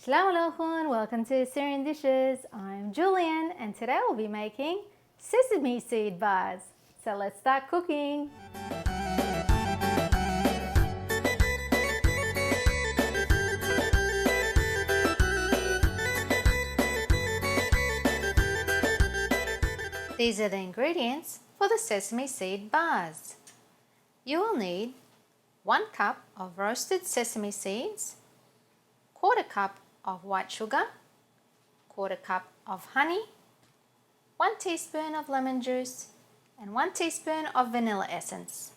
Assalamu alaikum, welcome to Assyrian Dishes. I'm Julian and today we'll be making sesame seed bars. So let's start cooking. These are the ingredients for the sesame seed bars. You will need 1 cup of roasted sesame seeds, 1/4 cup of white sugar, 1/4 cup of honey, 1 teaspoon of lemon juice, and 1 teaspoon of vanilla essence.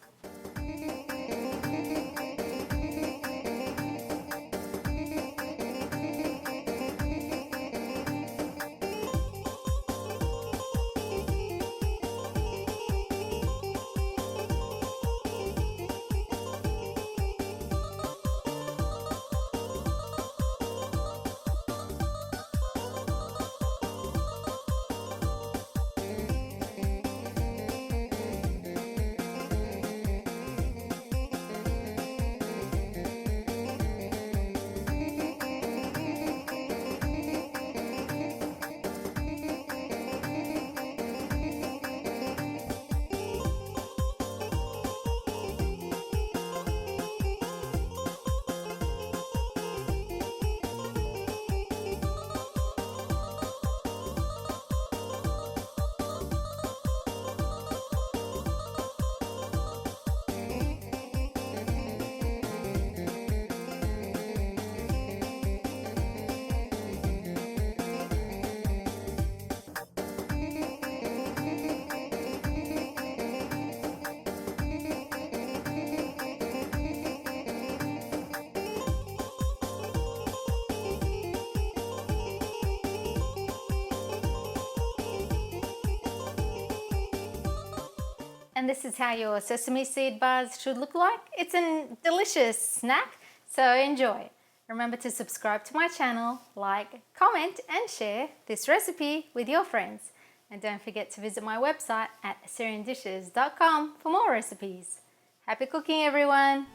And this is how your sesame seed bars should look like. It's a delicious snack, so enjoy. Remember to subscribe to my channel, like, comment and share this recipe with your friends. And don't forget to visit my website at AssyrianDishes.com for more recipes. Happy cooking, everyone!